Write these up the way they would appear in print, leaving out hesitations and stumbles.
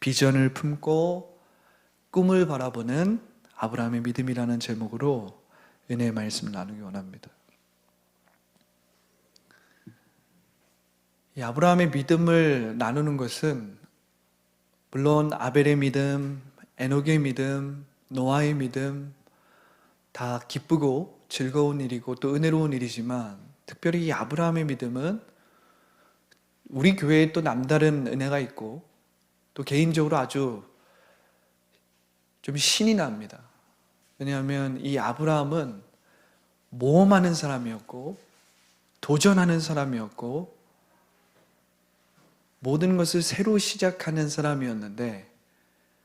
비전을 품고 꿈을 바라보는 아브라함의 믿음이라는 제목으로 은혜의 말씀을 나누기 원합니다. 이 아브라함의 믿음을 나누는 것은 물론 아벨의 믿음, 에녹의 믿음, 노아의 믿음 다 기쁘고 즐거운 일이고 또 은혜로운 일이지만 특별히 이 아브라함의 믿음은 우리 교회에 또 남다른 은혜가 있고 또 개인적으로 아주 좀 신이 납니다. 왜냐하면 이 아브라함은 모험하는 사람이었고 도전하는 사람이었고 모든 것을 새로 시작하는 사람이었는데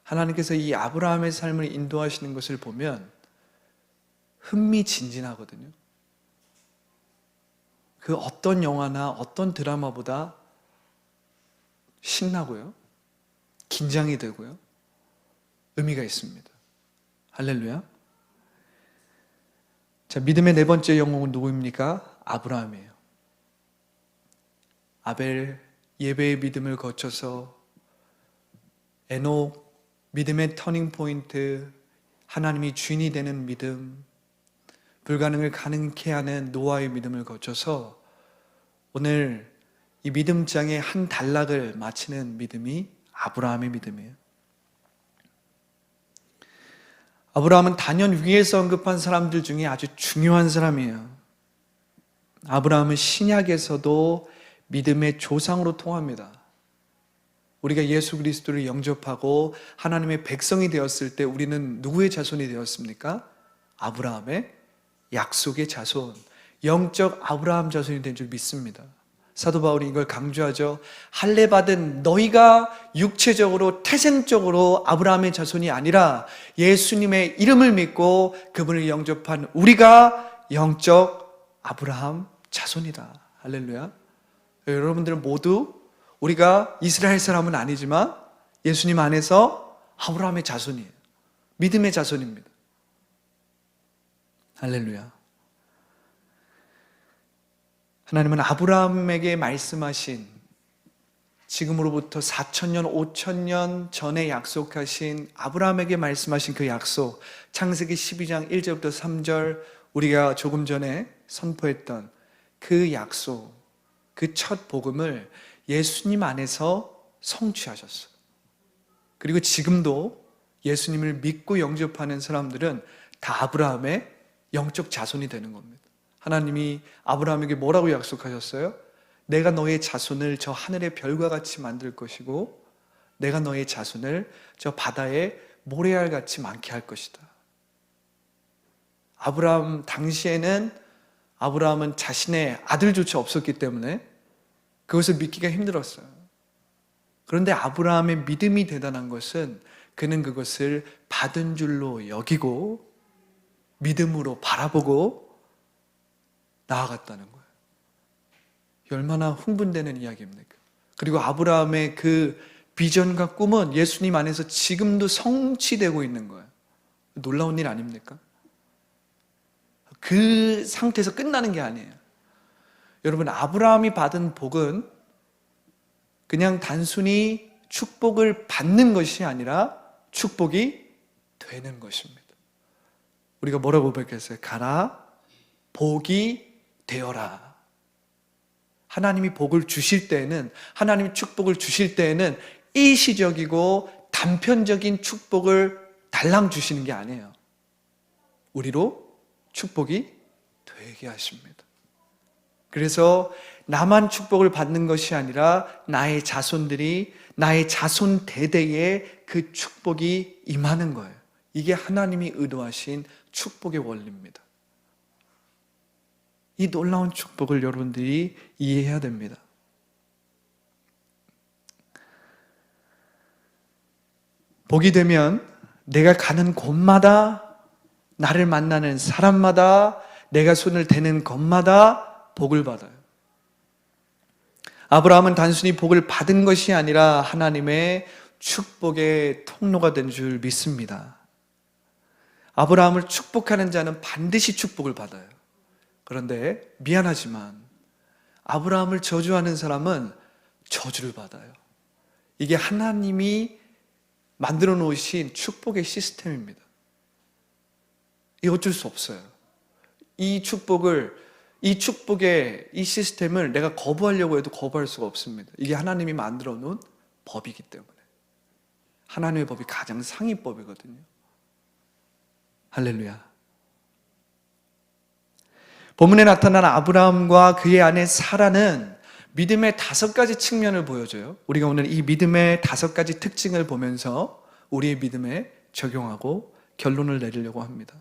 하나님께서 이 아브라함의 삶을 인도하시는 것을 보면 흥미진진하거든요. 그 어떤 영화나 어떤 드라마보다 신나고요. 긴장이 되고요. 의미가 있습니다. 할렐루야. 자, 믿음의 네 번째 영웅은 누구입니까? 아브라함이에요. 아벨 예배의 믿음을 거쳐서 에녹 믿음의 터닝 포인트, 하나님이 주인이 되는 믿음, 불가능을 가능케 하는 노아의 믿음을 거쳐서 오늘 이 믿음장의 한 단락을 마치는 믿음이 아브라함의 믿음이에요. 아브라함은 단연 위에서 언급한 사람들 중에 아주 중요한 사람이에요. 아브라함은 신약에서도 믿음의 조상으로 통합니다. 우리가 예수 그리스도를 영접하고 하나님의 백성이 되었을 때 우리는 누구의 자손이 되었습니까? 아브라함의 약속의 자손, 영적 아브라함 자손이 된 줄 믿습니다. 사도 바울이 이걸 강조하죠. 할례 받은 너희가 육체적으로 태생적으로 아브라함의 자손이 아니라 예수님의 이름을 믿고 그분을 영접한 우리가 영적 아브라함 자손이다. 할렐루야. 여러분들은 모두 우리가 이스라엘 사람은 아니지만 예수님 안에서 아브라함의 자손이에요. 믿음의 자손입니다. 할렐루야. 하나님은 아브라함에게 말씀하신 지금으로부터 4,000년, 5,000년 전에 약속하신 아브라함에게 말씀하신 그 약속, 창세기 12장 1절부터 3절 우리가 조금 전에 선포했던 그 약속, 그 첫 복음을 예수님 안에서 성취하셨어요. 그리고 지금도 예수님을 믿고 영접하는 사람들은 다 아브라함의 영적 자손이 되는 겁니다. 하나님이 아브라함에게 뭐라고 약속하셨어요? 내가 너의 자손을 저 하늘의 별과 같이 만들 것이고 내가 너의 자손을 저 바다의 모래알 같이 많게 할 것이다. 아브라함 당시에는 아브라함은 자신의 아들조차 없었기 때문에 그것을 믿기가 힘들었어요. 그런데 아브라함의 믿음이 대단한 것은 그는 그것을 받은 줄로 여기고 믿음으로 바라보고 나아갔다는 거예요. 얼마나 흥분되는 이야기입니까? 그리고 아브라함의 그 비전과 꿈은 예수님 안에서 지금도 성취되고 있는 거예요. 놀라운 일 아닙니까? 그 상태에서 끝나는 게 아니에요. 여러분, 아브라함이 받은 복은 그냥 단순히 축복을 받는 것이 아니라 축복이 되는 것입니다. 우리가 뭐라고 고백했어요? 가라, 복이 되어라. 하나님이 복을 주실 때에는, 하나님이 축복을 주실 때에는 일시적이고 단편적인 축복을 달랑 주시는 게 아니에요. 우리로 축복이 되게 하십니다. 그래서 나만 축복을 받는 것이 아니라 나의 자손들이 나의 자손 대대에 그 축복이 임하는 거예요. 이게 하나님이 의도하신 축복의 원리입니다. 이 놀라운 축복을 여러분들이 이해해야 됩니다. 복이 되면 내가 가는 곳마다 나를 만나는 사람마다 내가 손을 대는 것마다 복을 받아요. 아브라함은 단순히 복을 받은 것이 아니라 하나님의 축복의 통로가 된 줄 믿습니다. 아브라함을 축복하는 자는 반드시 축복을 받아요. 그런데 미안하지만 아브라함을 저주하는 사람은 저주를 받아요. 이게 하나님이 만들어 놓으신 축복의 시스템입니다. 이 어쩔 수 없어요. 이 축복의 이 시스템을 내가 거부하려고 해도 거부할 수가 없습니다. 이게 하나님이 만들어 놓은 법이기 때문에. 하나님의 법이 가장 상위법이거든요. 할렐루야. 본문에 나타난 아브라함과 그의 아내 사라는 믿음의 5가지 측면을 보여줘요. 우리가 오늘 이 믿음의 5가지 특징을 보면서 우리의 믿음에 적용하고 결론을 내리려고 합니다.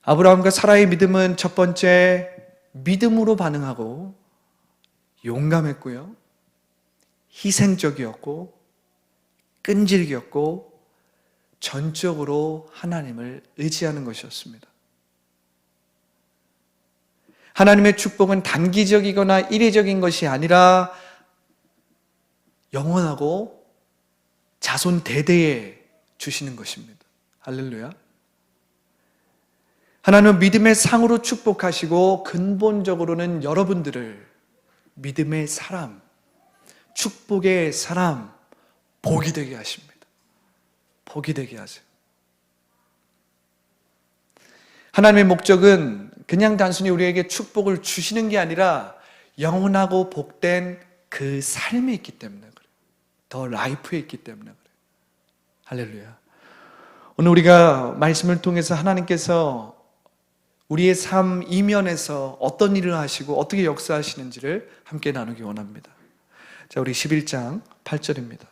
아브라함과 사라의 믿음은 첫 번째, 믿음으로 반응하고 용감했고요. 희생적이었고 끈질겼고 전적으로 하나님을 의지하는 것이었습니다. 하나님의 축복은 단기적이거나 일회적인 것이 아니라 영원하고 자손 대대에 주시는 것입니다. 할렐루야. 하나님은 믿음의 상으로 축복하시고 근본적으로는 여러분들을 믿음의 사람, 축복의 사람, 복이 되게 하십니다. 복이 되게 하세요. 하나님의 목적은 그냥 단순히 우리에게 축복을 주시는 게 아니라 영원하고 복된 그 삶에 있기 때문에 그래요. 더 라이프에 있기 때문에 그래요. 할렐루야. 오늘 우리가 말씀을 통해서 하나님께서 우리의 삶 이면에서 어떤 일을 하시고 어떻게 역사하시는지를 함께 나누기 원합니다. 자, 우리 11장 8절입니다.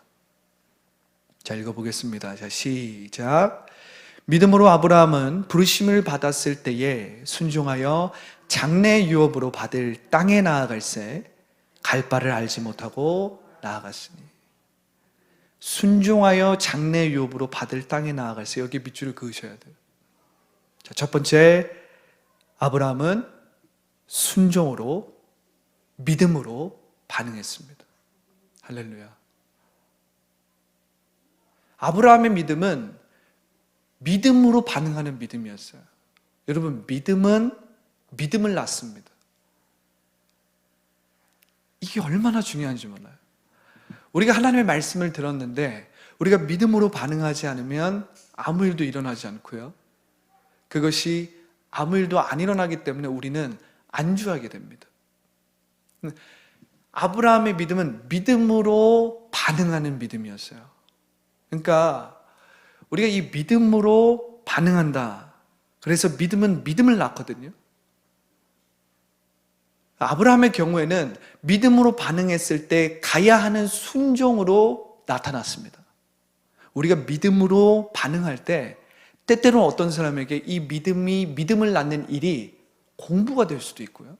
자, 읽어보겠습니다. 자, 시작. 믿음으로 아브라함은 부르심을 받았을 때에 순종하여 장래 유업으로 받을 땅에 나아갈새 갈 바를 알지 못하고 나아갔으니. 순종하여 장래 유업으로 받을 땅에 나아갈새. 여기 밑줄을 그으셔야 돼요. 자, 첫 번째, 아브라함은 순종으로 믿음으로 반응했습니다. 할렐루야. 아브라함의 믿음은 믿음으로 반응하는 믿음이었어요. 여러분, 믿음은 믿음을 낳습니다. 이게 얼마나 중요한지 몰라요. 우리가 하나님의 말씀을 들었는데 우리가 믿음으로 반응하지 않으면 아무 일도 일어나지 않고요. 그것이 아무 일도 안 일어나기 때문에 우리는 안주하게 됩니다. 아브라함의 믿음은 믿음으로 반응하는 믿음이었어요. 그러니까 우리가 이 믿음으로 반응한다. 그래서 믿음은 믿음을 낳거든요. 아브라함의 경우에는 믿음으로 반응했을 때 가야 하는 순종으로 나타났습니다. 우리가 믿음으로 반응할 때 때때로 어떤 사람에게 이 믿음을 낳는 일이 공부가 될 수도 있고요.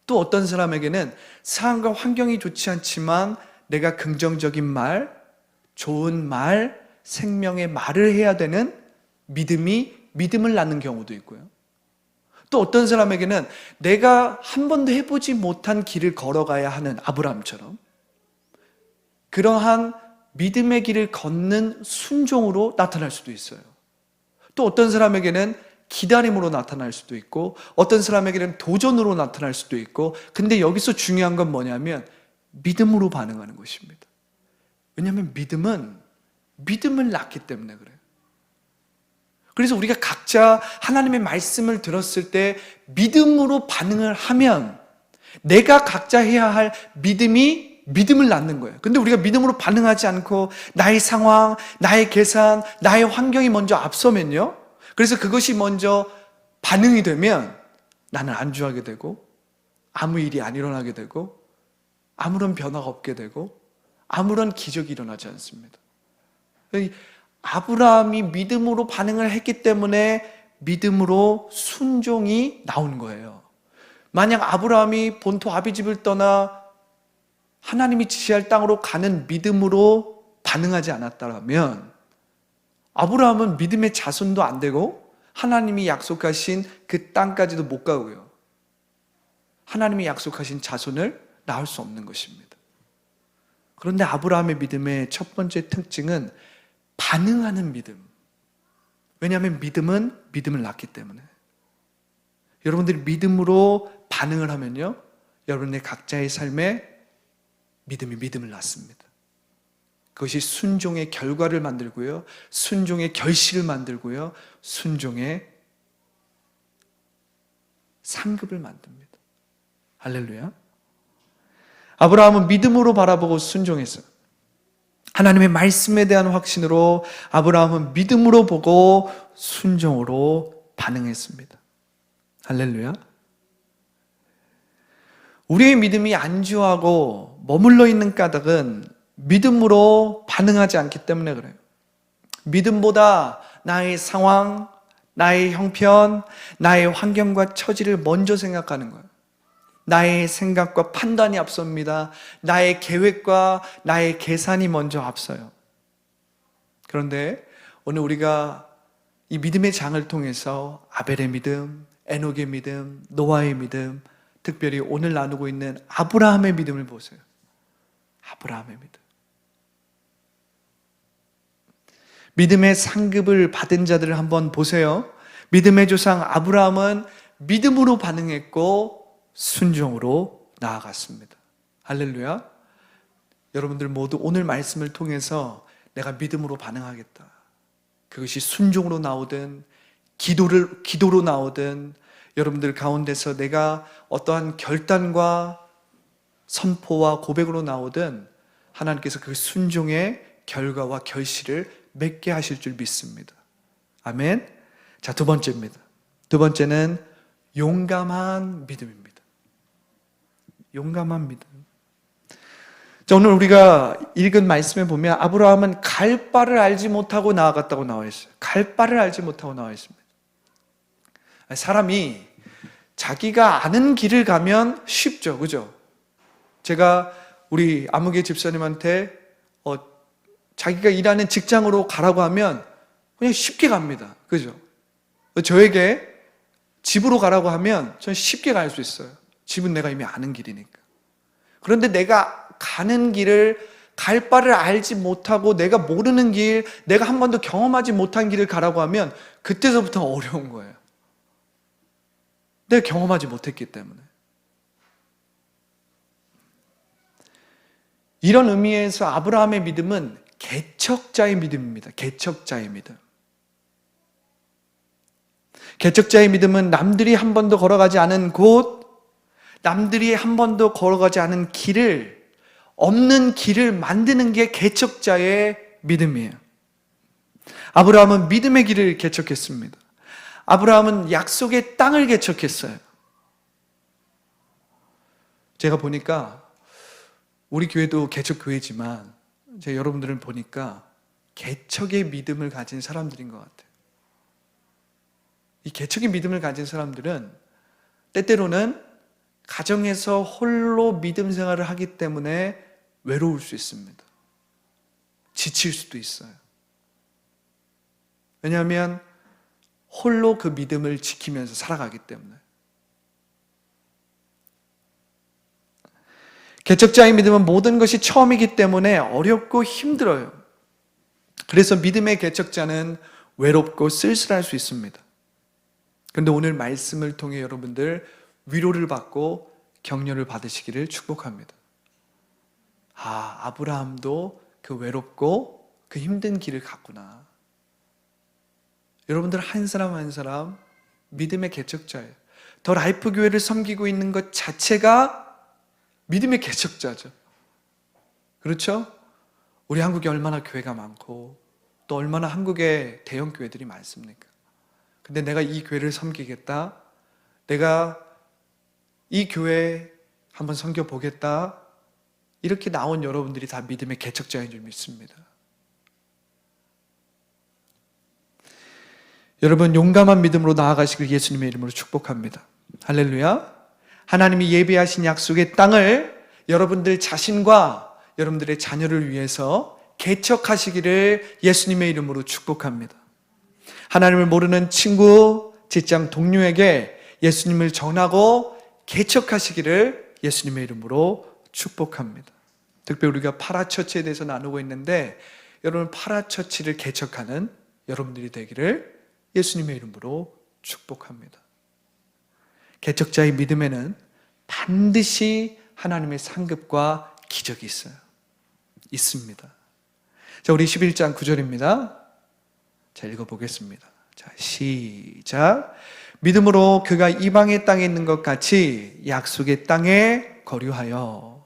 또 어떤 사람에게는 상황과 환경이 좋지 않지만 내가 긍정적인 말, 좋은 말, 생명의 말을 해야 되는 믿음을 낳는 경우도 있고요. 또 어떤 사람에게는 내가 한 번도 해보지 못한 길을 걸어가야 하는 아브라함처럼 그러한 믿음의 길을 걷는 순종으로 나타날 수도 있어요. 또 어떤 사람에게는 기다림으로 나타날 수도 있고 어떤 사람에게는 도전으로 나타날 수도 있고 근데 여기서 중요한 건 뭐냐면 믿음으로 반응하는 것입니다. 왜냐하면 믿음은 믿음을 낳기 때문에 그래요. 그래서 우리가 각자 하나님의 말씀을 들었을 때 믿음으로 반응을 하면 내가 각자 해야 할 믿음을 낳는 거예요. 근데 우리가 믿음으로 반응하지 않고 나의 상황, 나의 계산, 나의 환경이 먼저 앞서면요. 그래서 그것이 먼저 반응이 되면 나는 안주하게 되고 아무 일이 안 일어나게 되고 아무런 변화가 없게 되고 아무런 기적이 일어나지 않습니다. 아브라함이 믿음으로 반응을 했기 때문에 믿음으로 순종이 나온 거예요. 만약 아브라함이 본토 아비집을 떠나 하나님이 지시할 땅으로 가는 믿음으로 반응하지 않았다면 아브라함은 믿음의 자손도 안 되고 하나님이 약속하신 그 땅까지도 못 가고요. 하나님이 약속하신 자손을 낳을 수 없는 것입니다. 그런데 아브라함의 믿음의 첫 번째 특징은 반응하는 믿음. 왜냐하면 믿음은 믿음을 낳기 때문에. 여러분들이 믿음으로 반응을 하면요, 여러분의 각자의 삶에 믿음이 믿음을 낳습니다. 그것이 순종의 결과를 만들고요, 순종의 결실을 만들고요, 순종의 상급을 만듭니다. 할렐루야. 아브라함은 믿음으로 바라보고 순종했어요. 하나님의 말씀에 대한 확신으로 아브라함은 믿음으로 보고 순종으로 반응했습니다. 할렐루야. 우리의 믿음이 안주하고 머물러 있는 까닭은 믿음으로 반응하지 않기 때문에 그래요. 믿음보다 나의 상황, 나의 형편, 나의 환경과 처지를 먼저 생각하는 거예요. 나의 생각과 판단이 앞섭니다. 나의 계획과 나의 계산이 먼저 앞서요. 그런데 오늘 우리가 이 믿음의 장을 통해서 아벨의 믿음, 에녹의 믿음, 노아의 믿음, 특별히 오늘 나누고 있는 아브라함의 믿음을 보세요. 아브라함의 믿음. 믿음의 상급을 받은 자들을 한번 보세요. 믿음의 조상 아브라함은 믿음으로 반응했고 순종으로 나아갔습니다. 할렐루야. 여러분들 모두 오늘 말씀을 통해서 내가 믿음으로 반응하겠다. 그것이 순종으로 나오든 기도로 나오든 여러분들 가운데서 내가 어떠한 결단과 선포와 고백으로 나오든 하나님께서 그 순종의 결과와 결실을 맺게 하실 줄 믿습니다. 아멘. 자, 두 번째입니다. 두 번째는 용감한 믿음입니다. 용감한 믿음. 자, 오늘 우리가 읽은 말씀에 보면 아브라함은 갈 바를 알지 못하고 나아갔다고 나와 있어요. 갈 바를 알지 못하고 나와 있습니다. 사람이 자기가 아는 길을 가면 쉽죠. 그죠? 제가 우리 아무개 집사님한테 자기가 일하는 직장으로 가라고 하면 그냥 쉽게 갑니다. 그죠? 저에게 집으로 가라고 하면 전 쉽게 갈 수 있어요. 집은 내가 이미 아는 길이니까. 그런데 내가 가는 길을 갈 바를 알지 못하고 내가 모르는 길, 내가 한 번도 경험하지 못한 길을 가라고 하면 그때서부터 어려운 거예요. 내가 경험하지 못했기 때문에. 이런 의미에서 아브라함의 믿음은 개척자의 믿음입니다. 개척자의 믿음. 개척자의 믿음은 남들이 한 번도 걸어가지 않은 곳, 남들이 한 번도 걸어가지 않은 길을, 없는 길을 만드는 게 개척자의 믿음이에요. 아브라함은 믿음의 길을 개척했습니다. 아브라함은 약속의 땅을 개척했어요. 제가 보니까 우리 교회도 개척교회지만 제가 여러분들을 보니까 개척의 믿음을 가진 사람들인 것 같아요. 이 개척의 믿음을 가진 사람들은 때때로는 가정에서 홀로 믿음 생활을 하기 때문에 외로울 수 있습니다. 지칠 수도 있어요. 왜냐하면 홀로 그 믿음을 지키면서 살아가기 때문에. 개척자의 믿음은 모든 것이 처음이기 때문에 어렵고 힘들어요. 그래서 믿음의 개척자는 외롭고 쓸쓸할 수 있습니다. 그런데 오늘 말씀을 통해 여러분들 위로를 받고 격려를 받으시기를 축복합니다. 아브라함도 그 외롭고 그 힘든 길을 갔구나. 여러분들 한 사람 한 사람 믿음의 개척자예요. 더 라이프 교회를 섬기고 있는 것 자체가 믿음의 개척자죠. 그렇죠? 우리 한국에 얼마나 교회가 많고 또 얼마나 한국에 대형 교회들이 많습니까? 근데 내가 이 교회를 섬기겠다, 내가 이 교회 한번 섬겨보겠다, 이렇게 나온 여러분들이 다 믿음의 개척자인 줄 믿습니다. 여러분 용감한 믿음으로 나아가시길 예수님의 이름으로 축복합니다. 할렐루야. 하나님이 예비하신 약속의 땅을 여러분들 자신과 여러분들의 자녀를 위해서 개척하시기를 예수님의 이름으로 축복합니다. 하나님을 모르는 친구, 직장 동료에게 예수님을 전하고 개척하시기를 예수님의 이름으로 축복합니다. 특별히 우리가 파라처치에 대해서 나누고 있는데 여러분 파라처치를 개척하는 여러분들이 되기를 예수님의 이름으로 축복합니다. 개척자의 믿음에는 반드시 하나님의 상급과 기적이 있어요. 있습니다. 자, 우리 11장 9절입니다. 자, 읽어보겠습니다. 자, 시작. 믿음으로 그가 이방의 땅에 있는 것 같이 약속의 땅에 거류하여.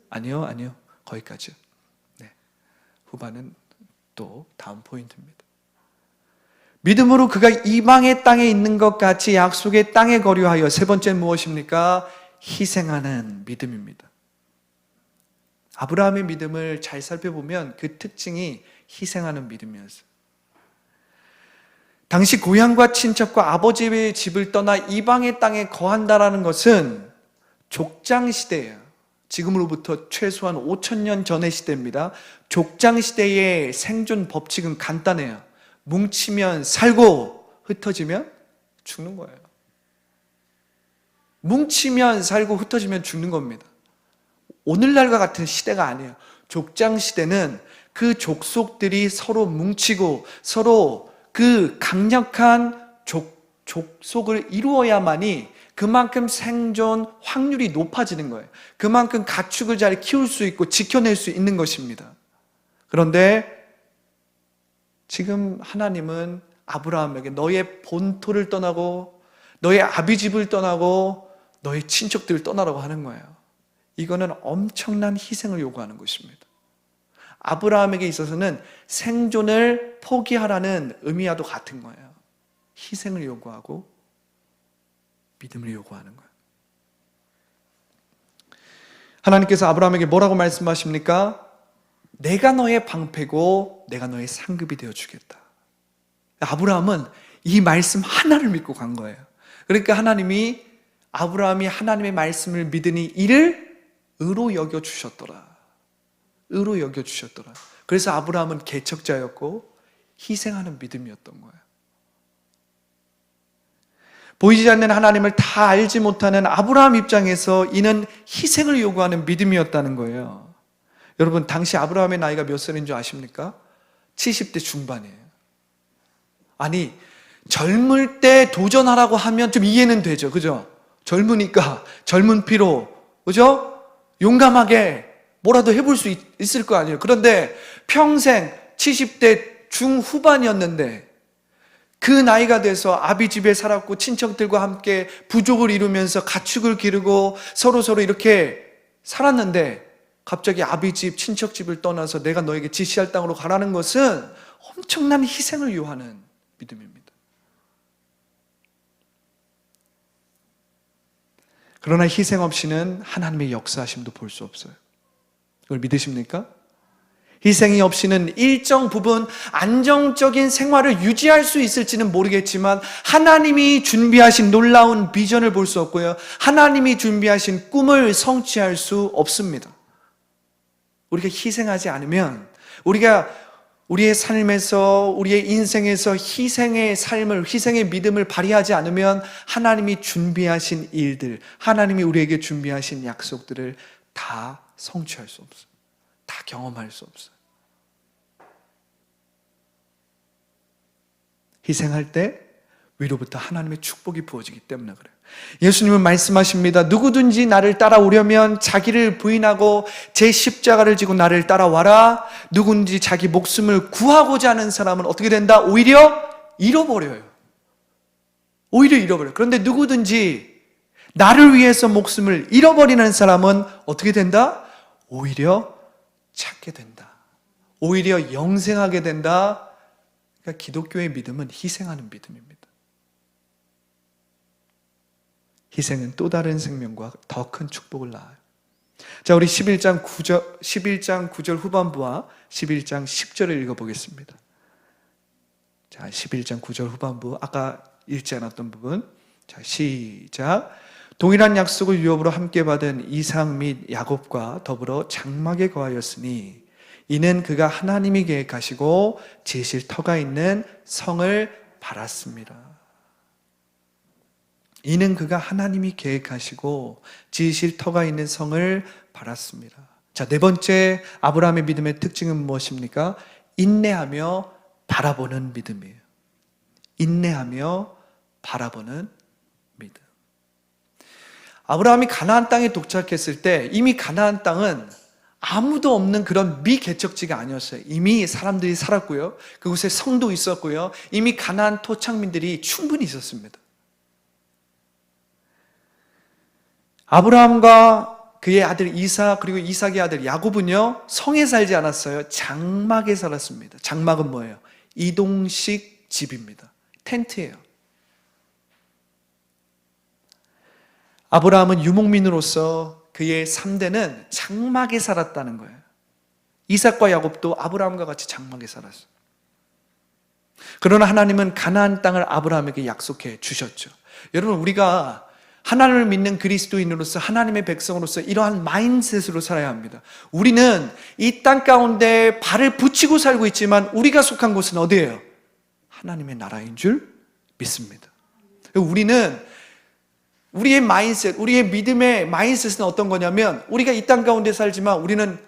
아니요. 거기까지요. 네. 후반은 또 다음 포인트입니다. 믿음으로 그가 이방의 땅에 있는 것 같이 약속의 땅에 거류하여. 세 번째는 무엇입니까? 희생하는 믿음입니다. 아브라함의 믿음을 잘 살펴보면 그 특징이 희생하는 믿음이었어요. 당시 고향과 친척과 아버지의 집을 떠나 이방의 땅에 거한다라는 것은 족장시대예요. 지금으로부터 최소한 5,000년 전의 시대입니다. 족장시대의 생존 법칙은 간단해요. 뭉치면 살고 흩어지면 죽는 거예요. 뭉치면 살고 흩어지면 죽는 겁니다. 오늘날과 같은 시대가 아니에요. 족장시대는 그 족속들이 서로 뭉치고 서로 그 강력한 족속을 이루어야만이 그만큼 생존 확률이 높아지는 거예요. 그만큼 가축을 잘 키울 수 있고 지켜낼 수 있는 것입니다. 그런데 지금 하나님은 아브라함에게 너의 본토를 떠나고 너의 아비집을 떠나고 너의 친척들을 떠나라고 하는 거예요. 이거는 엄청난 희생을 요구하는 것입니다. 아브라함에게 있어서는 생존을 포기하라는 의미와도 같은 거예요. 희생을 요구하고 믿음을 요구하는 거예요. 하나님께서 아브라함에게 뭐라고 말씀하십니까? 내가 너의 방패고 내가 너의 상급이 되어주겠다. 아브라함은 이 말씀 하나를 믿고 간 거예요. 그러니까 아브라함이 하나님의 말씀을 믿으니 이를 의로 여겨주셨더라. 의로 여겨주셨더라. 그래서 아브라함은 개척자였고 희생하는 믿음이었던 거예요. 보이지 않는 하나님을 다 알지 못하는 아브라함 입장에서 이는 희생을 요구하는 믿음이었다는 거예요. 여러분, 당시 아브라함의 나이가 몇 살인 줄 아십니까? 70대 중반이에요. 아니, 젊을 때 도전하라고 하면 좀 이해는 되죠. 그죠? 젊으니까 젊은 피로, 그죠? 용감하게 뭐라도 해볼 수 있을 거 아니에요. 그런데 평생 70대 중후반이었는데 그 나이가 돼서 아비집에 살았고 친척들과 함께 부족을 이루면서 가축을 기르고 서로 이렇게 살았는데 갑자기 아비집, 친척집을 떠나서 내가 너에게 지시할 땅으로 가라는 것은 엄청난 희생을 요하는 믿음입니다. 그러나 희생 없이는 하나님의 역사하심도 볼 수 없어요. 이걸 믿으십니까? 희생이 없이는 일정 부분 안정적인 생활을 유지할 수 있을지는 모르겠지만 하나님이 준비하신 놀라운 비전을 볼 수 없고요. 하나님이 준비하신 꿈을 성취할 수 없습니다. 우리가 희생하지 않으면 우리의 삶에서 우리의 인생에서 희생의 삶을 희생의 믿음을 발휘하지 않으면 하나님이 준비하신 일들, 하나님이 우리에게 준비하신 약속들을 다 성취할 수 없어요. 다 경험할 수 없어요. 희생할 때 위로부터 하나님의 축복이 부어지기 때문에 그래요. 예수님은 말씀하십니다. 누구든지 나를 따라오려면 자기를 부인하고 제 십자가를 지고 나를 따라와라. 누구든지 자기 목숨을 구하고자 하는 사람은 어떻게 된다? 오히려 잃어버려요. 오히려 잃어버려요. 그런데 누구든지 나를 위해서 목숨을 잃어버리는 사람은 어떻게 된다? 오히려 찾게 된다. 오히려 영생하게 된다. 그러니까 기독교의 믿음은 희생하는 믿음입니다. 희생은 또 다른 생명과 더 큰 축복을 낳아요. 자, 우리 11장 9절 후반부와 11장 10절을 읽어보겠습니다. 자, 11장 9절 후반부, 아까 읽지 않았던 부분. 자, 시작. 동일한 약속을 유업으로 함께 받은 이삭 및 야곱과 더불어 장막에 거하였으니 이는 그가 하나님이 계획하시고 지으실 터가 있는 성을 바랐습니다. 이는 그가 하나님이 계획하시고 지으실 터가 있는 성을 바랐습니다. 자, 네 번째 아브라함의 믿음의 특징은 무엇입니까? 인내하며 바라보는 믿음이에요. 인내하며 바라보는 믿음. 아브라함이 가나안 땅에 도착했을 때 이미 가나안 땅은 아무도 없는 그런 미개척지가 아니었어요. 이미 사람들이 살았고요. 그곳에 성도 있었고요. 이미 가나안 토착민들이 충분히 있었습니다. 아브라함과 그의 아들 이삭 그리고 이삭의 아들 야곱은요, 성에 살지 않았어요. 장막에 살았습니다. 장막은 뭐예요? 이동식 집입니다. 텐트예요. 아브라함은 유목민으로서 그의 3대는 장막에 살았다는 거예요. 이삭과 야곱도 아브라함과 같이 장막에 살았어요. 그러나 하나님은 가나안 땅을 아브라함에게 약속해 주셨죠. 여러분, 우리가 하나님을 믿는 그리스도인으로서, 하나님의 백성으로서 이러한 마인드셋으로 살아야 합니다. 우리는 이 땅 가운데 발을 붙이고 살고 있지만 우리가 속한 곳은 어디예요? 하나님의 나라인 줄 믿습니다. 우리는 우리의 마인드셋, 우리의 믿음의 마인드셋은 어떤 거냐면, 우리가 이 땅 가운데 살지만 우리는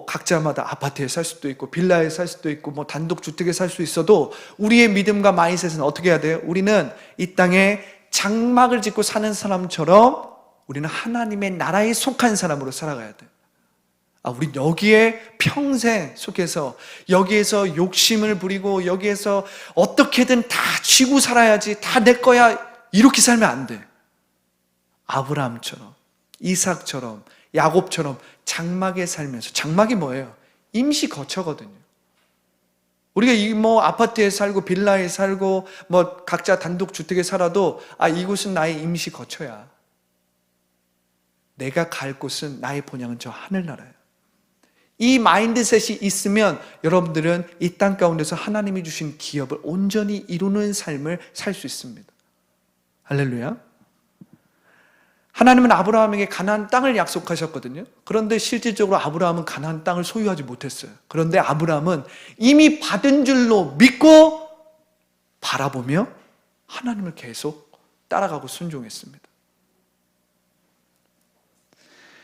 각자마다 아파트에 살 수도 있고 빌라에 살 수도 있고 단독주택에 살 수 있어도 우리의 믿음과 마인드셋은 어떻게 해야 돼요? 우리는 이 땅에 장막을 짓고 사는 사람처럼 우리는 하나님의 나라에 속한 사람으로 살아가야 돼요. 우리 여기에 평생 속해서 여기에서 욕심을 부리고 여기에서 어떻게든 다 쥐고 살아야지, 다 내 거야, 이렇게 살면 안 돼. 아브라함처럼, 이삭처럼, 야곱처럼 장막에 살면서, 장막이 뭐예요? 임시 거처거든요. 우리가 아파트에 살고 빌라에 살고 각자 단독 주택에 살아도 이곳은 나의 임시 거처야. 내가 갈 곳은, 나의 본향은 저 하늘나라예요. 이 마인드셋이 있으면 여러분들은 이 땅 가운데서 하나님이 주신 기업을 온전히 이루는 삶을 살 수 있습니다. 할렐루야. 하나님은 아브라함에게 가나안 땅을 약속하셨거든요. 그런데 실질적으로 아브라함은 가나안 땅을 소유하지 못했어요. 그런데 아브라함은 이미 받은 줄로 믿고 바라보며 하나님을 계속 따라가고 순종했습니다.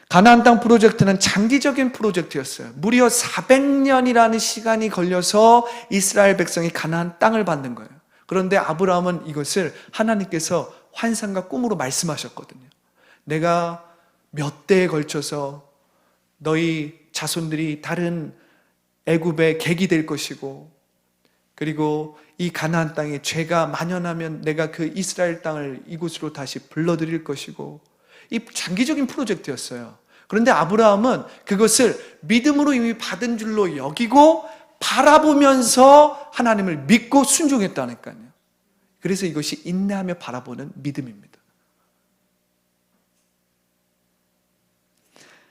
가나안 땅 프로젝트는 장기적인 프로젝트였어요. 무려 400년이라는 시간이 걸려서 이스라엘 백성이 가나안 땅을 받는 거예요. 그런데 아브라함은 이것을 하나님께서 환상과 꿈으로 말씀하셨거든요. 내가 몇 대에 걸쳐서 너희 자손들이 다른 애굽의 객이 될 것이고, 그리고 이 가나안 땅에 죄가 만연하면 내가 그 이스라엘 땅을 이곳으로 다시 불러들일 것이고, 이 장기적인 프로젝트였어요. 그런데 아브라함은 그것을 믿음으로 이미 받은 줄로 여기고 바라보면서 하나님을 믿고 순종했다니까요. 그래서 이것이 인내하며 바라보는 믿음입니다.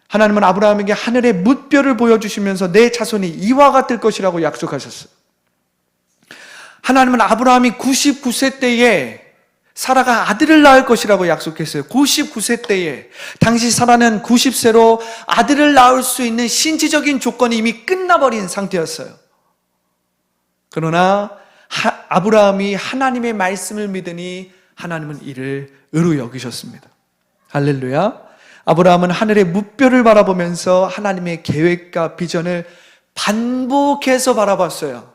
하나님은 아브라함에게 하늘의 뭇별을 보여주시면서 내 자손이 이와 같을 것이라고 약속하셨어요. 하나님은 아브라함이 99세 때에 사라가 아들을 낳을 것이라고 약속했어요. 99세 때에. 당시 사라는 90세로 아들을 낳을 수 있는 신체적인 조건이 이미 끝나버린 상태였어요. 그러나 아브라함이 하나님의 말씀을 믿으니 하나님은 이를 의로 여기셨습니다. 할렐루야. 아브라함은 하늘의 뭇별을 바라보면서 하나님의 계획과 비전을 반복해서 바라봤어요.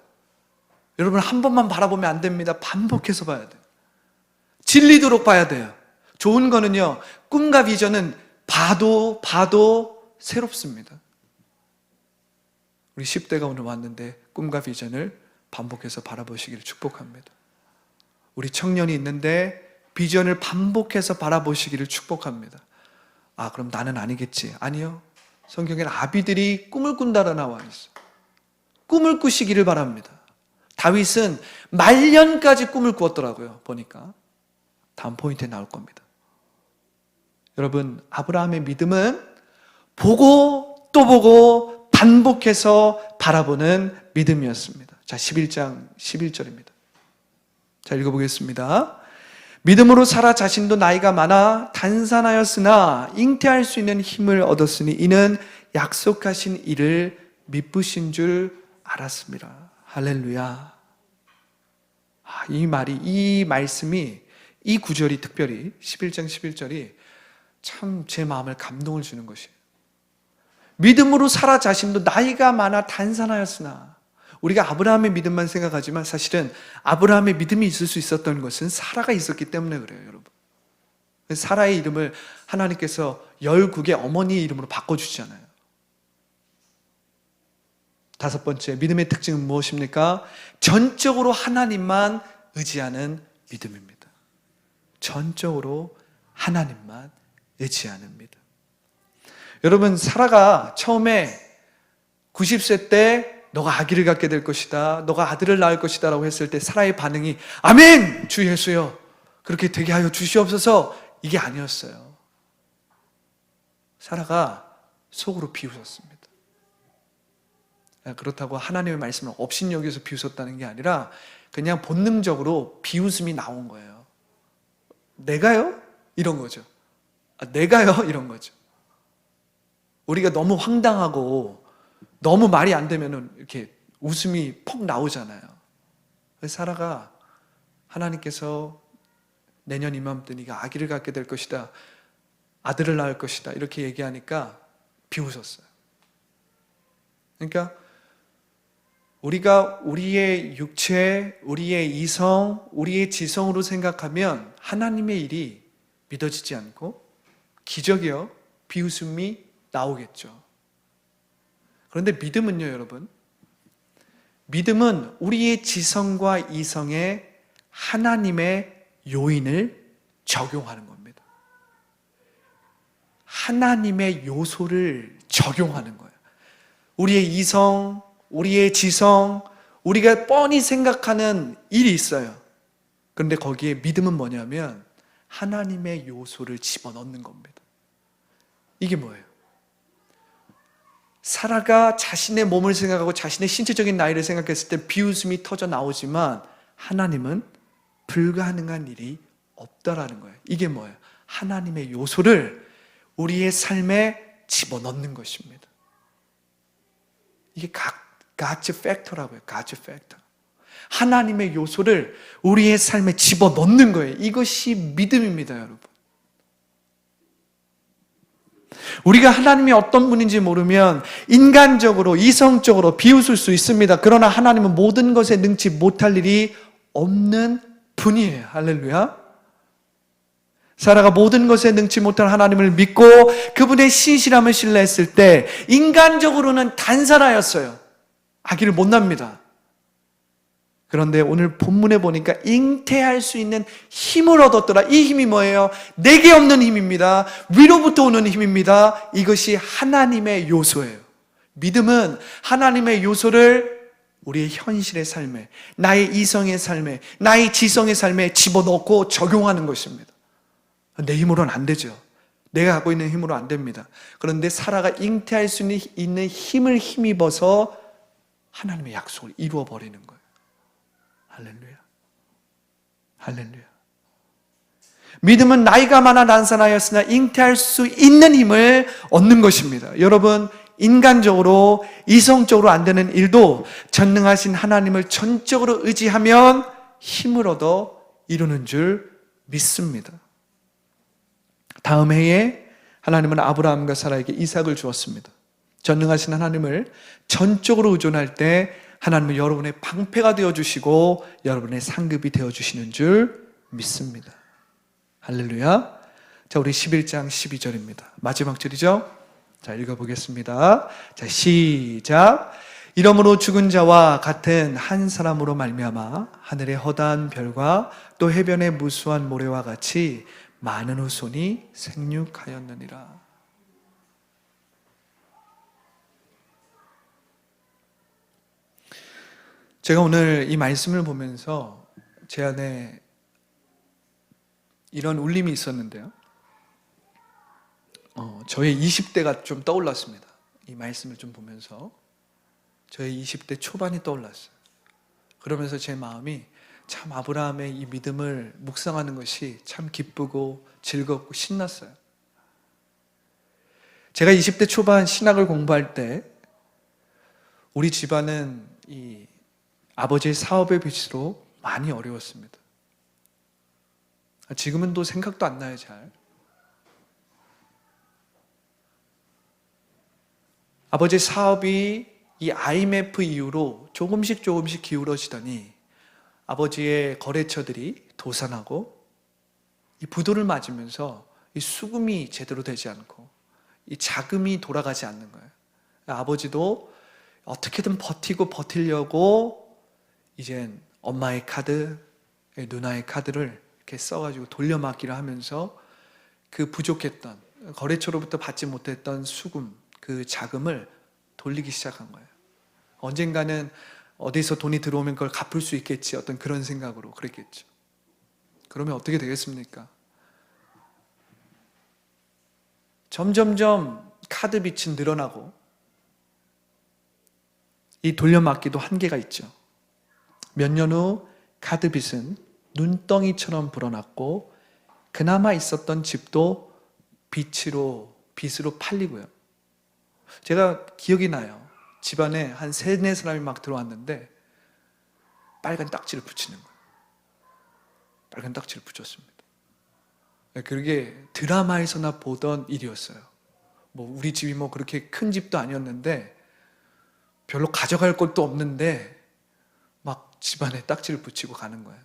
여러분, 한 번만 바라보면 안 됩니다. 반복해서 봐야 돼요. 질리도록 봐야 돼요. 좋은 거는요, 꿈과 비전은 봐도 새롭습니다. 우리 10대가 오늘 왔는데 꿈과 비전을 반복해서 바라보시기를 축복합니다. 우리 청년이 있는데 비전을 반복해서 바라보시기를 축복합니다. 그럼 나는 아니겠지. 아니요. 성경에는 아비들이 꿈을 꾼다라 나와 있어요. 꿈을 꾸시기를 바랍니다. 다윗은 말년까지 꿈을 꾸었더라고요. 보니까. 다음 포인트에 나올 겁니다. 여러분, 아브라함의 믿음은 보고 또 보고 반복해서 바라보는 믿음이었습니다. 자, 11장 11절입니다. 자, 읽어보겠습니다. 믿음으로 사라 자신도 나이가 많아 단산하였으나 잉태할 수 있는 힘을 얻었으니 이는 약속하신 이를 미쁘신 줄 알았습니다. 할렐루야. 이 말씀이, 이 구절이 특별히 11장 11절이 참 제 마음을 감동을 주는 것이에요. 믿음으로 사라 자신도 나이가 많아 단산하였으나, 우리가 아브라함의 믿음만 생각하지만 사실은 아브라함의 믿음이 있을 수 있었던 것은 사라가 있었기 때문에 그래요, 여러분. 사라의 이름을 하나님께서 열국의 어머니의 이름으로 바꿔주시잖아요. 다섯 번째, 믿음의 특징은 무엇입니까? 전적으로 하나님만 의지하는 믿음입니다. 전적으로 하나님만 의지하는 믿음. 여러분, 사라가 처음에 90세 때 너가 아기를 갖게 될 것이다, 너가 아들을 낳을 것이다 라고 했을 때 사라의 반응이 아멘! 주 예수여 그렇게 되게 하여 주시옵소서, 이게 아니었어요. 사라가 속으로 비웃었습니다. 그렇다고 하나님의 말씀을 업신여기서 비웃었다는 게 아니라 그냥 본능적으로 비웃음이 나온 거예요. 내가요? 이런 거죠. 내가요? 이런 거죠. 우리가 너무 황당하고 너무 말이 안 되면 이렇게 웃음이 퍽 나오잖아요. 사라가 하나님께서 내년 이맘때 네가 아기를 갖게 될 것이다, 아들을 낳을 것이다 이렇게 얘기하니까 비웃었어요. 그러니까 우리가 우리의 육체, 우리의 이성, 우리의 지성으로 생각하면 하나님의 일이 믿어지지 않고 기적이요, 비웃음이 나오겠죠. 그런데 믿음은요, 여러분, 믿음은 우리의 지성과 이성에 하나님의 요인을 적용하는 겁니다. 하나님의 요소를 적용하는 거예요. 우리의 이성, 우리의 지성, 우리가 뻔히 생각하는 일이 있어요. 그런데 거기에 믿음은 뭐냐면 하나님의 요소를 집어넣는 겁니다. 이게 뭐예요? 사라가 자신의 몸을 생각하고 자신의 신체적인 나이를 생각했을 때 비웃음이 터져 나오지만 하나님은 불가능한 일이 없다라는 거예요. 이게 뭐예요? 하나님의 요소를 우리의 삶에 집어넣는 것입니다. 이게 God's factor라고 해요. God's factor. 하나님의 요소를 우리의 삶에 집어넣는 거예요. 이것이 믿음입니다, 여러분. 우리가 하나님이 어떤 분인지 모르면 인간적으로, 이성적으로 비웃을 수 있습니다. 그러나 하나님은 모든 것에 능치 못할 일이 없는 분이에요. 할렐루야. 사라가 모든 것에 능치 못할 하나님을 믿고 그분의 신실함을 신뢰했을 때 인간적으로는 단사라였어요. 아기를 못 낳습니다. 그런데 오늘 본문에 보니까 잉태할 수 있는 힘을 얻었더라. 이 힘이 뭐예요? 내게 없는 힘입니다. 위로부터 오는 힘입니다. 이것이 하나님의 요소예요. 믿음은 하나님의 요소를 우리의 현실의 삶에, 나의 이성의 삶에, 나의 지성의 삶에 집어넣고 적용하는 것입니다. 내 힘으로는 안 되죠. 내가 갖고 있는 힘으로 안 됩니다. 그런데 사라가 잉태할 수 있는 힘을 힘입어서 하나님의 약속을 이루어버리는 거예요. 할렐루야. 할렐루야. 믿음은 나이가 많아 난산하였으나 잉태할 수 있는 힘을 얻는 것입니다. 여러분, 인간적으로, 이성적으로 안 되는 일도 전능하신 하나님을 전적으로 의지하면 힘을 얻어 이루는 줄 믿습니다. 다음 해에 하나님은 아브라함과 사라에게 이삭을 주었습니다. 전능하신 하나님을 전적으로 의존할 때 하나님은 여러분의 방패가 되어주시고 여러분의 상급이 되어주시는 줄 믿습니다. 할렐루야. 자, 우리 11장 12절입니다. 마지막 절이죠? 자, 읽어보겠습니다. 자, 시작. 이러므로 죽은 자와 같은 한 사람으로 말미암아 하늘의 허다한 별과 또 해변의 무수한 모래와 같이 많은 후손이 생육하였느니라. 제가 오늘 이 말씀을 보면서 제 안에 이런 울림이 있었는데요. 저의 20대가 좀 떠올랐습니다. 이 말씀을 좀 보면서 저의 20대 초반이 떠올랐어요. 그러면서 제 마음이 참 아브라함의 이 믿음을 묵상하는 것이 참 기쁘고 즐겁고 신났어요. 제가 20대 초반 신학을 공부할 때 우리 집안은 이 아버지의 사업의 빚으로 많이 어려웠습니다. 지금은 또 생각도 안 나요, 잘. 아버지의 사업이 이 IMF 이후로 조금씩 기울어지더니 아버지의 거래처들이 도산하고 이 부도를 맞으면서 이 수금이 제대로 되지 않고 이 자금이 돌아가지 않는 거예요. 아버지도 어떻게든 버티려고 이젠 엄마의 카드, 누나의 카드를 이렇게 써가지고 돌려막기를 하면서 그 부족했던, 거래처로부터 받지 못했던 수금, 그 자금을 돌리기 시작한 거예요. 언젠가는 어디서 돈이 들어오면 그걸 갚을 수 있겠지, 어떤 그런 생각으로 그랬겠죠. 그러면 어떻게 되겠습니까? 점점점 카드 빚은 늘어나고 이 돌려막기도 한계가 있죠. 몇 년 후 카드 빚은 눈덩이처럼 불어났고 그나마 있었던 집도 빚으로 팔리고요. 제가 기억이 나요. 집안에 한 3, 4사람이 막 들어왔는데 빨간 딱지를 붙이는 거예요. 빨간 딱지를 붙였습니다. 그게 드라마에서나 보던 일이었어요. 우리 집이 그렇게 큰 집도 아니었는데 별로 가져갈 것도 없는데 막 집안에 딱지를 붙이고 가는 거예요.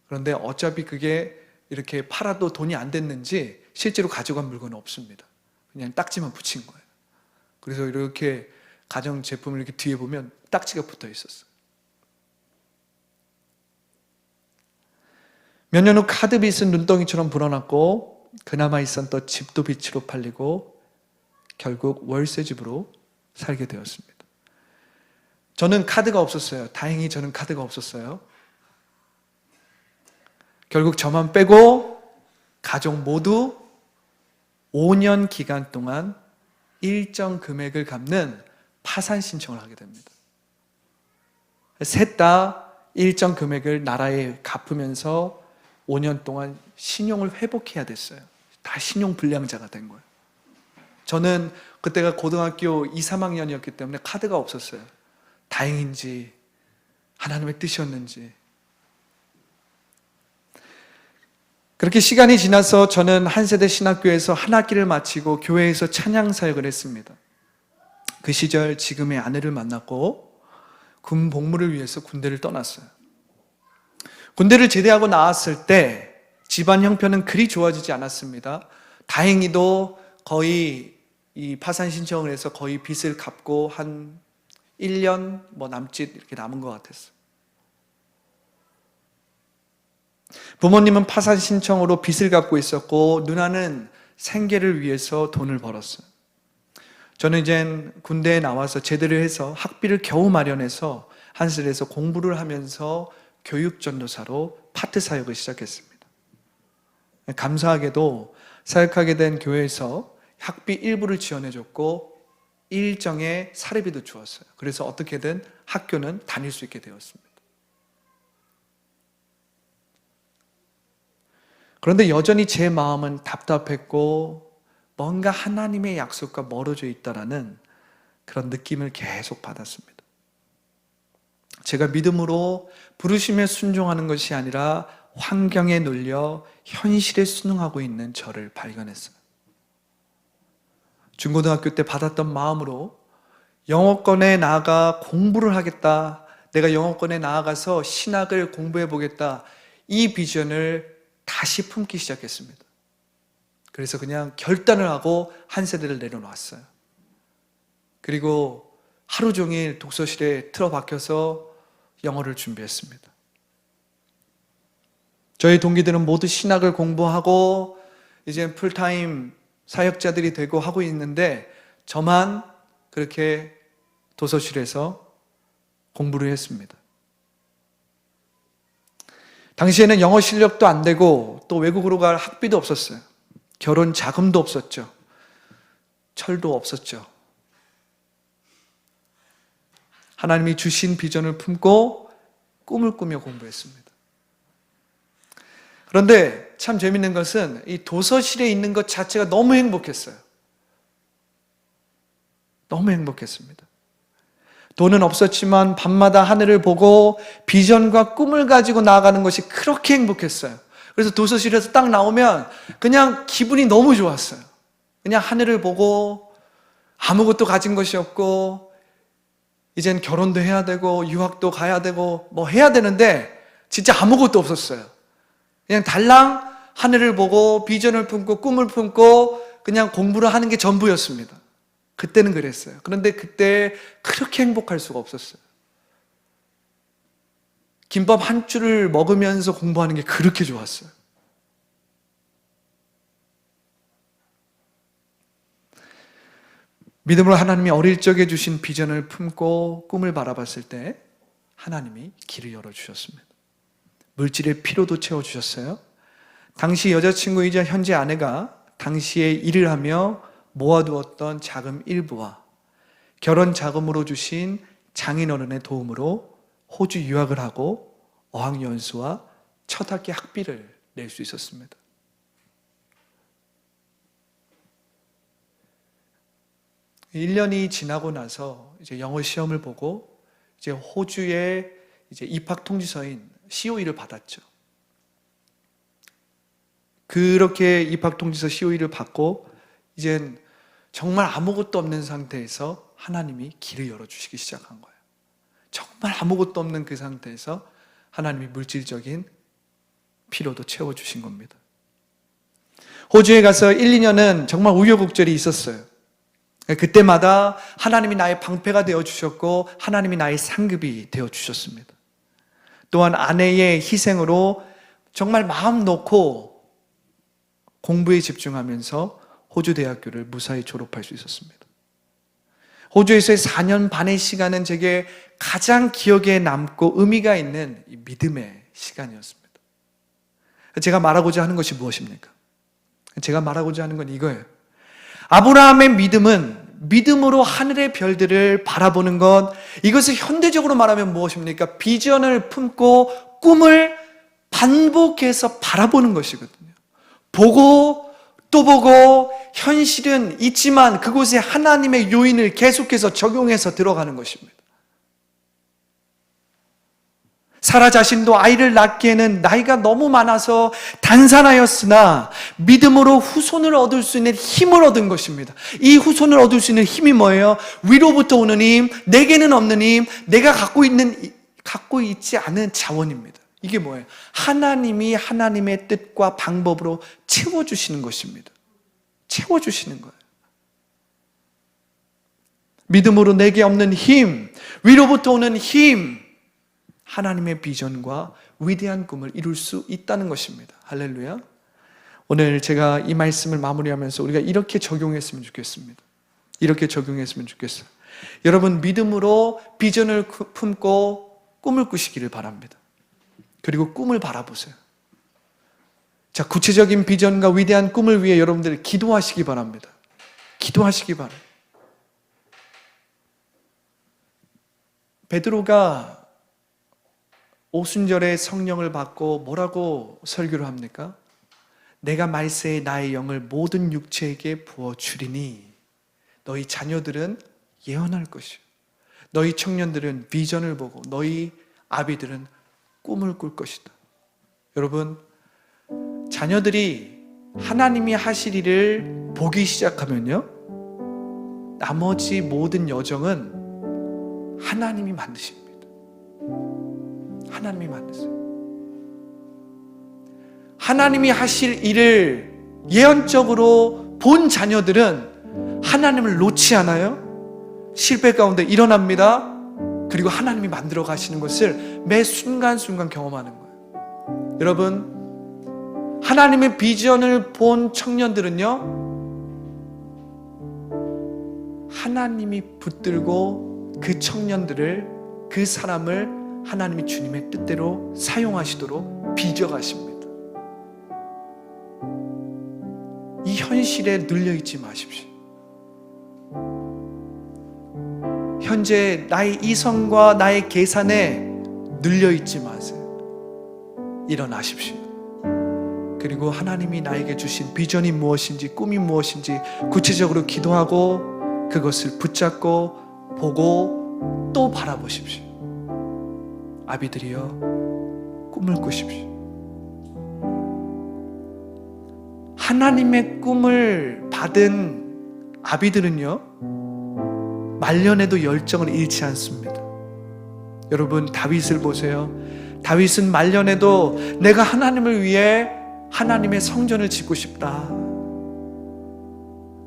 그런데 어차피 그게 이렇게 팔아도 돈이 안 됐는지 실제로 가져간 물건은 없습니다. 그냥 딱지만 붙인 거예요. 그래서 이렇게 가정 제품을 이렇게 뒤에 보면 딱지가 붙어 있었어요. 몇 년 후 카드 빚은 눈덩이처럼 불어났고 그나마 있었던 집도 빚으로 팔리고 결국 월세 집으로 살게 되었습니다. 저는 카드가 없었어요. 다행히 저는 카드가 없었어요. 결국 저만 빼고 가족 모두 5년 기간 동안 일정 금액을 갚는 파산 신청을 하게 됩니다. 셋 다 일정 금액을 나라에 갚으면서 5년 동안 신용을 회복해야 됐어요. 다 신용 불량자가 된 거예요. 저는 그때가 고등학교 2, 3학년이었기 때문에 카드가 없었어요. 다행인지 하나님의 뜻이었는지. 그렇게 시간이 지나서 저는 한 세대 신학교에서 한 학기를 마치고 교회에서 찬양 사역을 했습니다. 그 시절 지금의 아내를 만났고 군 복무를 위해서 군대를 떠났어요. 군대를 제대하고 나왔을 때 집안 형편은 그리 좋아지지 않았습니다. 다행히도 거의 이 파산 신청을 해서 거의 빚을 갚고 한 1년 남짓 이렇게 남은 것 같았어요. 부모님은 파산 신청으로 빚을 갚고 있었고 누나는 생계를 위해서 돈을 벌었어요. 저는 이제 군대에 나와서 제대를 해서 학비를 겨우 마련해서 한슬에서 공부를 하면서 교육전도사로 파트 사역을 시작했습니다. 감사하게도 사역하게 된 교회에서 학비 일부를 지원해줬고 일정의 사례비도 주었어요. 그래서 어떻게든 학교는 다닐 수 있게 되었습니다. 그런데 여전히 제 마음은 답답했고 뭔가 하나님의 약속과 멀어져 있다라는 그런 느낌을 계속 받았습니다. 제가 믿음으로 부르심에 순종하는 것이 아니라 환경에 눌려 현실에 순응하고 있는 저를 발견했어요. 중고등학교 때 받았던 마음으로 영어권에 나아가 공부를 하겠다. 내가 영어권에 나아가서 신학을 공부해 보겠다. 이 비전을 다시 품기 시작했습니다. 그래서 그냥 결단을 하고 한 세대를 내려놓았어요. 그리고 하루 종일 독서실에 틀어박혀서 영어를 준비했습니다. 저희 동기들은 모두 신학을 공부하고 이제 풀타임 사역자들이 되고 하고 있는데 저만 그렇게 도서실에서 공부를 했습니다. 당시에는 영어 실력도 안 되고 또 외국으로 갈 학비도 없었어요. 결혼 자금도 없었죠. 철도 없었죠. 하나님이 주신 비전을 품고 꿈을 꾸며 공부했습니다. 그런데 참 재밌는 것은 이 도서실에 있는 것 자체가 너무 행복했어요. 너무 행복했습니다. 돈은 없었지만 밤마다 하늘을 보고 비전과 꿈을 가지고 나아가는 것이 그렇게 행복했어요. 그래서 도서실에서 딱 나오면 그냥 기분이 너무 좋았어요. 그냥 하늘을 보고 아무것도 가진 것이 없고 이젠 결혼도 해야 되고 유학도 가야 되고 뭐 해야 되는데 진짜 아무것도 없었어요. 그냥 달랑 하늘을 보고 비전을 품고 꿈을 품고 그냥 공부를 하는 게 전부였습니다. 그때는 그랬어요. 그런데 그때 그렇게 행복할 수가 없었어요. 김밥 한 줄을 먹으면서 공부하는 게 그렇게 좋았어요. 믿음으로 하나님이 어릴 적에 주신 비전을 품고 꿈을 바라봤을 때 하나님이 길을 열어주셨습니다. 물질의 필요도 채워주셨어요. 당시 여자친구이자 현재 아내가 당시에 일을 하며 모아두었던 자금 일부와 결혼 자금으로 주신 장인어른의 도움으로 호주 유학을 하고 어학연수와 첫 학기 학비를 낼 수 있었습니다. 일 1년이 지나고 나서 이제 영어 시험을 보고 이제 호주의 이제 입학 통지서인 COE를 받았죠. 그렇게 입학 통지서 COE를 받고 이젠 정말 아무것도 없는 상태에서 하나님이 길을 열어주시기 시작한 거예요. 정말 아무것도 없는 그 상태에서 하나님이 물질적인 필요도 채워주신 겁니다. 호주에 가서 1, 2년은 정말 우여곡절이 있었어요. 그때마다 하나님이 나의 방패가 되어주셨고 하나님이 나의 상급이 되어주셨습니다. 또한 아내의 희생으로 정말 마음 놓고 공부에 집중하면서 호주 대학교를 무사히 졸업할 수 있었습니다. 호주에서의 4년 반의 시간은 제게 가장 기억에 남고 의미가 있는 믿음의 시간이었습니다. 제가 말하고자 하는 것이 무엇입니까? 제가 말하고자 하는 건 이거예요. 아브라함의 믿음은 믿음으로 하늘의 별들을 바라보는 것, 이것을 현대적으로 말하면 무엇입니까? 비전을 품고 꿈을 반복해서 바라보는 것이거든요. 보고 또 보고 현실은 있지만 그곳에 하나님의 요인을 계속해서 적용해서 들어가는 것입니다. 사라 자신도 아이를 낳기에는 나이가 너무 많아서 단산하였으나 믿음으로 후손을 얻을 수 있는 힘을 얻은 것입니다. 이 후손을 얻을 수 있는 힘이 뭐예요? 위로부터 오는 힘, 내게는 없는 힘, 내가 갖고 있지 않은 자원입니다. 이게 뭐예요? 하나님이 하나님의 뜻과 방법으로 채워주시는 것입니다. 채워주시는 거예요. 믿음으로 내게 없는 힘, 위로부터 오는 힘, 하나님의 비전과 위대한 꿈을 이룰 수 있다는 것입니다. 할렐루야. 오늘 제가 이 말씀을 마무리하면서 우리가 이렇게 적용했으면 좋겠습니다. 이렇게 적용했으면 좋겠어요. 여러분, 믿음으로 비전을 품고 꿈을 꾸시기를 바랍니다. 그리고 꿈을 바라보세요. 자, 구체적인 비전과 위대한 꿈을 위해 여러분들 기도하시기 바랍니다. 기도하시기 바랍니다. 베드로가 오순절에 성령을 받고 뭐라고 설교를 합니까? 내가 말세에 나의 영을 모든 육체에게 부어주리니 너희 자녀들은 예언할 것이요 너희 청년들은 비전을 보고 너희 아비들은 꿈을 꿀 것이다. 여러분, 자녀들이 하나님이 하실 일을 보기 시작하면요, 나머지 모든 여정은 하나님이 만드십니다. 하나님이 만드세요. 하나님이 하실 일을 예언적으로 본 자녀들은 하나님을 놓지 않아요. 실패 가운데 일어납니다. 그리고 하나님이 만들어 가시는 것을 매 순간순간 경험하는 거예요. 여러분, 하나님의 비전을 본 청년들은요, 하나님이 붙들고 그 청년들을, 그 사람을 하나님이 주님의 뜻대로 사용하시도록 빚어가십니다. 이 현실에 눌려있지 마십시오. 현재 나의 이성과 나의 계산에 눌려있지 마세요. 일어나십시오. 그리고 하나님이 나에게 주신 비전이 무엇인지, 꿈이 무엇인지 구체적으로 기도하고 그것을 붙잡고 보고 또 바라보십시오. 아비들이여, 꿈을 꾸십시오. 하나님의 꿈을 받은 아비들은요, 말년에도 열정을 잃지 않습니다. 여러분, 다윗을 보세요. 다윗은 말년에도 내가 하나님을 위해 하나님의 성전을 짓고 싶다.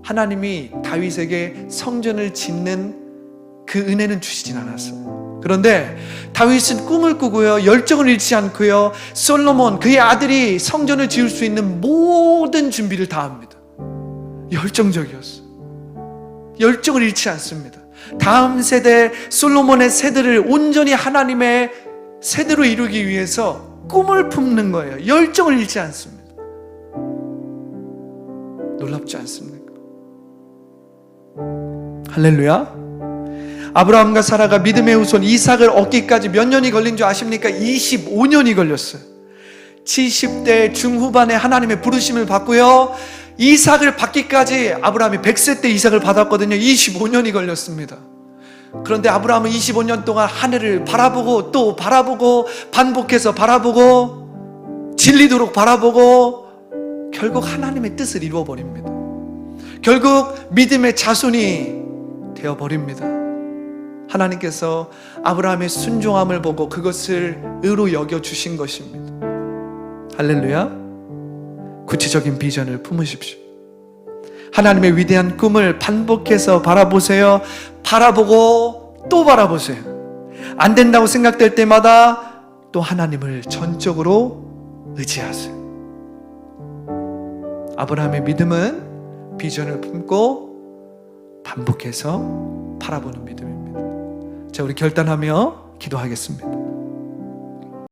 하나님이 다윗에게 성전을 짓는 그 은혜는 주시진 않았어요. 그런데 다윗은 꿈을 꾸고요, 열정을 잃지 않고요, 솔로몬 그의 아들이 성전을 지을 수 있는 모든 준비를 다 합니다. 열정적이었어요. 열정을 잃지 않습니다. 다음 세대, 솔로몬의 세대를 온전히 하나님의 세대로 이루기 위해서 꿈을 품는 거예요. 열정을 잃지 않습니다. 놀랍지 않습니까? 할렐루야. 아브라함과 사라가 믿음의 후손 이삭을 얻기까지 몇 년이 걸린 줄 아십니까? 25년이 걸렸어요. 70대 중후반에 하나님의 부르심을 받고요, 이삭을 받기까지 아브라함이 100세 때 이삭을 받았거든요. 25년이 걸렸습니다. 그런데 아브라함은 25년 동안 하늘을 바라보고 또 바라보고 반복해서 바라보고 진리도록 바라보고 결국 하나님의 뜻을 이루어버립니다. 결국 믿음의 자손이 되어버립니다. 하나님께서 아브라함의 순종함을 보고 그것을 의로 여겨주신 것입니다. 할렐루야. 구체적인 비전을 품으십시오. 하나님의 위대한 꿈을 반복해서 바라보세요. 바라보고 또 바라보세요. 안 된다고 생각될 때마다 또 하나님을 전적으로 의지하세요. 아브라함의 믿음은 비전을 품고 반복해서 바라보는 믿음입니다. 자, 우리 결단하며 기도하겠습니다.